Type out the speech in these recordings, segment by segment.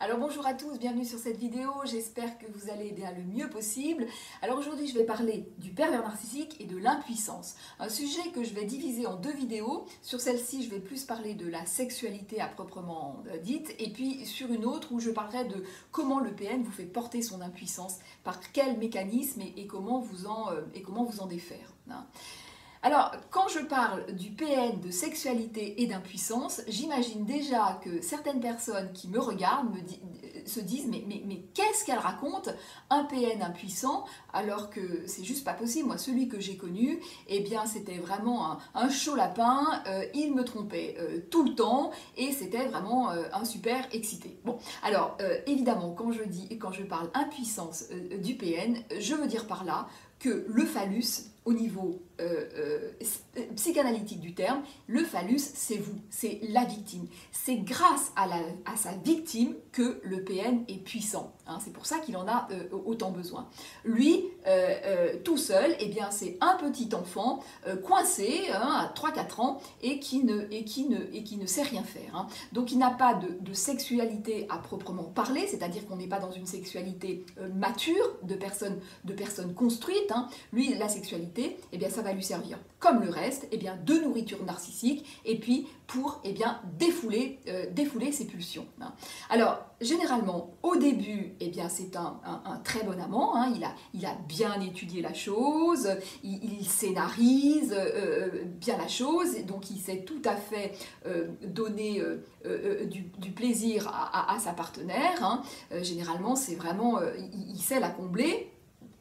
Alors bonjour à tous, bienvenue sur cette vidéo, j'espère que vous allez bien le mieux possible. Alors aujourd'hui je vais parler du pervers narcissique et de l'impuissance, un sujet que je vais diviser en deux vidéos. Sur celle-ci je vais plus parler de la sexualité à proprement dite, et puis sur une autre où je parlerai de comment le PN vous fait porter son impuissance, par quel mécanisme et comment vous en défaire. Alors, quand je parle du PN, de sexualité et d'impuissance, j'imagine déjà que certaines personnes qui me regardent se disent mais qu'est-ce qu'elle raconte? Un PN impuissant, alors que c'est juste pas possible. Moi, celui que j'ai connu, eh bien, c'était vraiment un chaud lapin, il me trompait tout le temps et c'était vraiment un super excité. Bon, alors, évidemment, quand je parle impuissance du PN, je veux dire par là que le phallus, au niveau psychanalytique du terme, le phallus, c'est vous, c'est la victime. C'est grâce à sa victime que le PN est puissant. Hein, c'est pour ça qu'il en a autant besoin. Lui, tout seul, eh bien, c'est un petit enfant coincé à 3-4 ans et qui ne sait rien faire. Hein. Donc il n'a pas de sexualité à proprement parler, c'est-à-dire qu'on n'est pas dans une sexualité mature, de personnes construites. Hein. Lui, la sexualité, eh bien, ça va lui servir, comme le reste, eh bien, de nourriture narcissique, et puis pour eh bien, défouler ses pulsions. Hein. Alors, généralement, au début, eh bien, c'est un très bon amant, hein. Il a bien étudié la chose, il scénarise bien la chose, donc il sait tout à fait donner du plaisir à sa partenaire. Hein. Généralement, c'est vraiment, il sait la combler.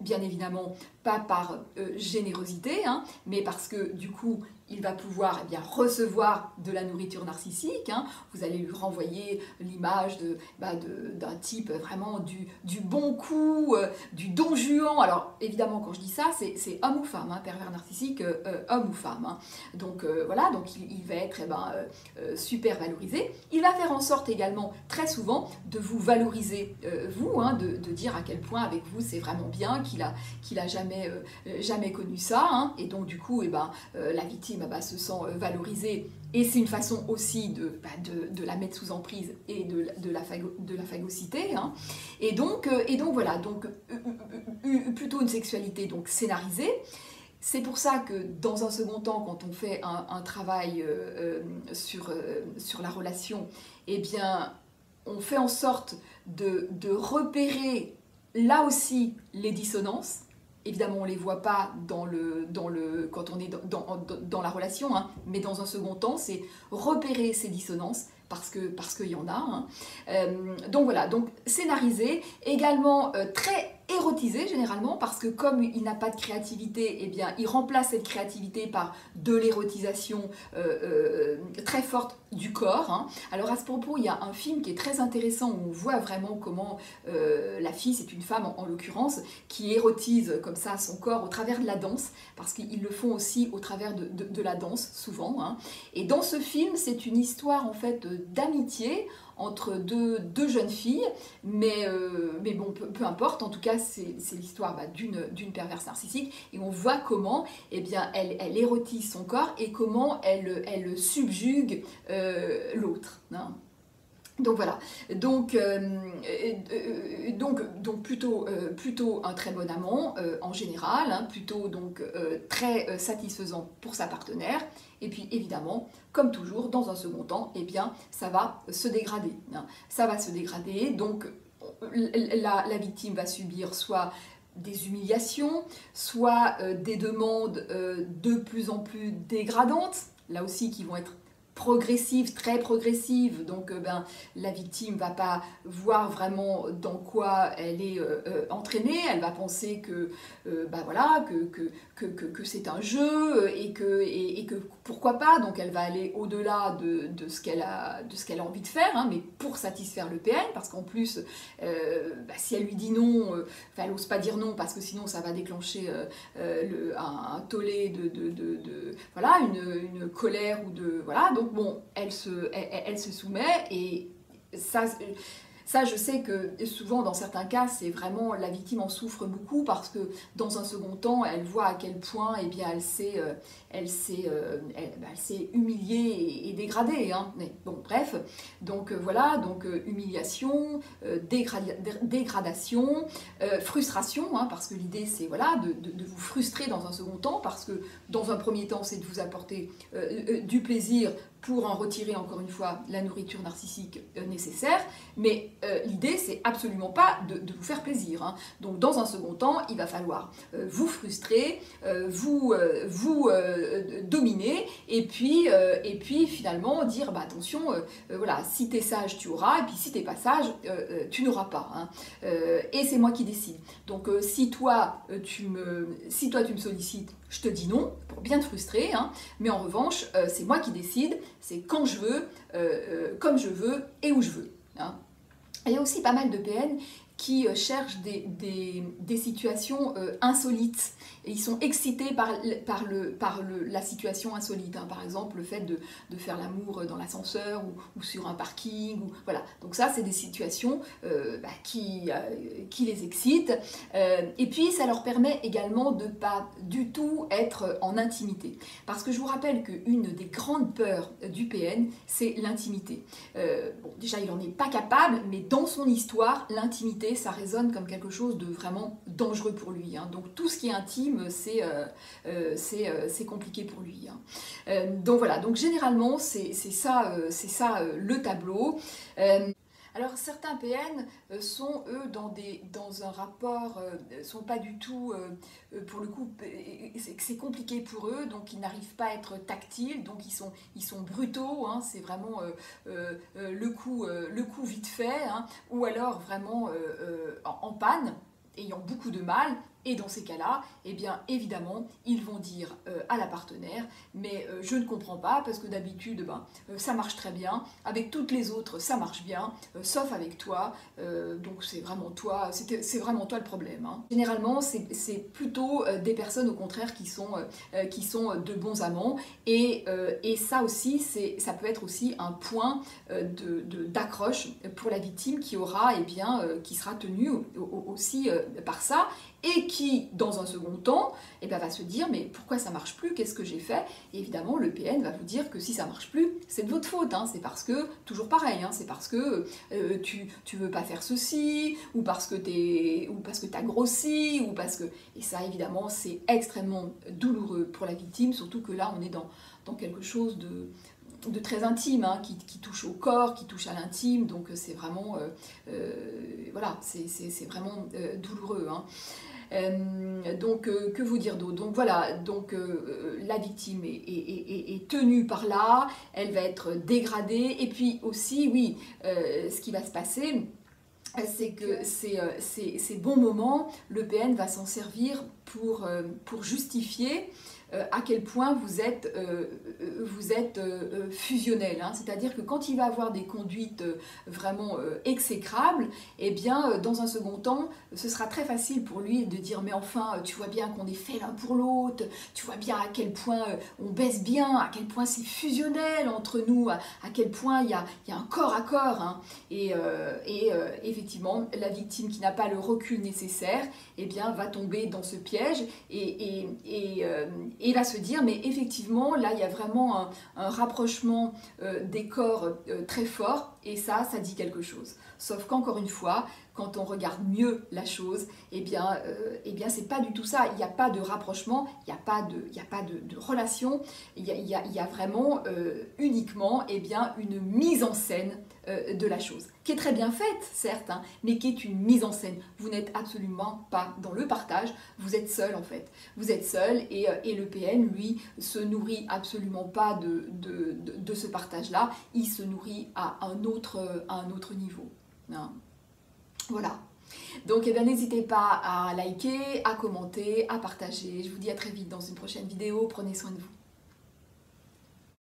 Bien évidemment, pas par générosité, hein, mais parce que du coup, il va pouvoir eh bien, recevoir de la nourriture narcissique. Hein. Vous allez lui renvoyer l'image d'un type vraiment du bon coup, du don Juan. Alors évidemment, quand je dis ça, c'est homme ou femme, hein, pervers narcissique, homme ou femme. Hein. Donc voilà, donc il va être super valorisé. Il va faire en sorte également, très souvent, de vous valoriser vous, hein, de dire à quel point avec vous c'est vraiment bien, qu'il a jamais connu ça. Hein. Et donc du coup, la victime se sent valorisée, et c'est une façon aussi de la mettre sous emprise et de la phagocyter. Hein. Et donc voilà, donc plutôt une sexualité donc scénarisée. C'est pour ça que dans un second temps, quand on fait un travail sur la relation, eh bien, on fait en sorte de repérer là aussi les dissonances. Évidemment, on ne les voit pas quand on est dans la relation, hein, mais dans un second temps, c'est repérer ces dissonances parce qu'il y en a. Hein. Donc voilà, donc scénarisé, également très érotisé généralement, parce que comme il n'a pas de créativité, eh bien, il remplace cette créativité par de l'érotisation très forte du corps. Hein. Alors à ce propos, il y a un film qui est très intéressant où on voit vraiment comment la fille, c'est une femme en l'occurrence, qui érotise comme ça son corps au travers de la danse, parce qu'ils le font aussi au travers de la danse souvent. Hein. Et dans ce film, c'est une histoire en fait d'amitié entre deux jeunes filles, mais bon, peu importe, en tout cas, c'est l'histoire d'une perverse narcissique, et on voit comment eh bien, elle érotise son corps et comment elle subjugue l'autre. Hein. Donc voilà, donc plutôt un très bon amant en général, hein, plutôt donc très satisfaisant pour sa partenaire, et puis évidemment, comme toujours, dans un second temps, eh bien ça va se dégrader. Hein. Ça va se dégrader, donc la victime va subir soit des humiliations, soit des demandes de plus en plus dégradantes, là aussi qui vont être progressive, très progressive, donc la victime ne va pas voir vraiment dans quoi elle est entraînée, elle va penser que c'est un jeu et que pourquoi pas, donc elle va aller au-delà de ce qu'elle a envie de faire, hein, mais pour satisfaire le PN, parce qu'en plus, si elle lui dit non, elle n'ose pas dire non, parce que sinon ça va déclencher un tollé voilà, une colère ou de voilà, donc bon, elle se soumet, et ça Ça, je sais que souvent, dans certains cas, c'est vraiment la victime en souffre beaucoup parce que dans un second temps, elle voit à quel point eh bien, elle s'est humiliée et dégradée. Hein. Mais bon, bref, donc voilà, donc humiliation, dégradation, frustration, hein, parce que l'idée c'est voilà, de vous frustrer dans un second temps, parce que dans un premier temps, c'est de vous apporter du plaisir pour en retirer encore une fois la nourriture narcissique nécessaire, mais l'idée c'est absolument pas de vous faire plaisir. Hein. Donc dans un second temps, il va falloir vous frustrer, vous dominer, et puis finalement dire bah, attention, voilà, si t'es sage tu auras, et puis si t'es pas sage tu n'auras pas. Hein. Et c'est moi qui décide. Donc si toi tu me sollicites, je te dis non, pour bien te frustrer, hein, mais en revanche, c'est moi qui décide, c'est quand je veux, comme je veux et où je veux. Hein. Il y a aussi pas mal de PN qui cherchent des situations insolites. Et ils sont excités par la situation insolite. Hein. Par exemple, le fait de faire l'amour dans l'ascenseur ou sur un parking. Voilà. Donc ça, c'est des situations qui les excitent. Et puis, ça leur permet également de ne pas du tout être en intimité. Parce que je vous rappelle qu'une des grandes peurs du PN, c'est l'intimité. Bon, déjà, il n'en est pas capable, mais dans son histoire, l'intimité, ça résonne comme quelque chose de vraiment dangereux pour lui. Hein. Donc tout ce qui est intime, c'est compliqué pour lui. Hein. Donc voilà, donc généralement c'est ça le tableau. Alors certains PN sont eux dans un rapport, sont pas du tout, pour le coup, c'est compliqué pour eux, donc ils n'arrivent pas à être tactiles, donc ils sont brutaux, hein, c'est vraiment le coup vite fait, hein, ou alors vraiment en panne, ayant beaucoup de mal. Et dans ces cas-là, eh bien évidemment, ils vont dire à la partenaire, mais je ne comprends pas, parce que d'habitude, ça marche très bien, avec toutes les autres, ça marche bien, sauf avec toi, donc c'est vraiment toi le problème. Hein. Généralement, c'est plutôt des personnes, au contraire, qui sont de bons amants, et ça aussi, ça peut être aussi un point d'accroche pour la victime qui aura, eh bien, qui sera tenue aussi par ça, et qui, dans un second temps, eh ben, va se dire « mais pourquoi ça marche plus? Qu'est-ce que j'ai fait ?» Et évidemment, le PN va vous dire que si ça marche plus, c'est de votre faute, hein, c'est parce que, toujours pareil, hein, c'est parce que tu veux pas faire ceci, ou parce que t'as grossi, ou parce que... Et ça, évidemment, c'est extrêmement douloureux pour la victime, surtout que là, on est dans quelque chose de très intime, hein, qui touche au corps, qui touche à l'intime, donc c'est vraiment, voilà, c'est vraiment douloureux. Hein. Donc, que vous dire d'autre? Donc voilà, donc la victime est tenue par là, elle va être dégradée, et puis aussi, oui, ce qui va se passer, c'est que ces bons moments, le PN va s'en servir pour justifier à quel point vous êtes fusionnel. Hein. C'est-à-dire que quand il va avoir des conduites vraiment exécrables, eh bien, dans un second temps, ce sera très facile pour lui de dire « mais enfin, tu vois bien qu'on est fait l'un pour l'autre, tu vois bien à quel point on baisse bien, à quel point c'est fusionnel entre nous, à quel point il y a un corps à corps. Hein. » Et effectivement, la victime qui n'a pas le recul nécessaire, eh bien, va tomber dans ce piège et va se dire, mais effectivement, là, il y a vraiment un rapprochement des corps très fort, et ça dit quelque chose. Sauf qu'encore une fois, quand on regarde mieux la chose, eh bien c'est pas du tout ça. Il n'y a pas de rapprochement, il n'y a pas de relation, il y a vraiment uniquement eh bien, une mise en scène de la chose, qui est très bien faite, certes, hein, mais qui est une mise en scène. Vous n'êtes absolument pas dans le partage, vous êtes seul en fait. Vous êtes seul, et le PN, lui, se nourrit absolument pas de ce partage-là, il se nourrit à un autre niveau. Hein. Voilà. Donc eh n'hésitez pas à liker, à commenter, à partager. Je vous dis à très vite dans une prochaine vidéo. Prenez soin de vous.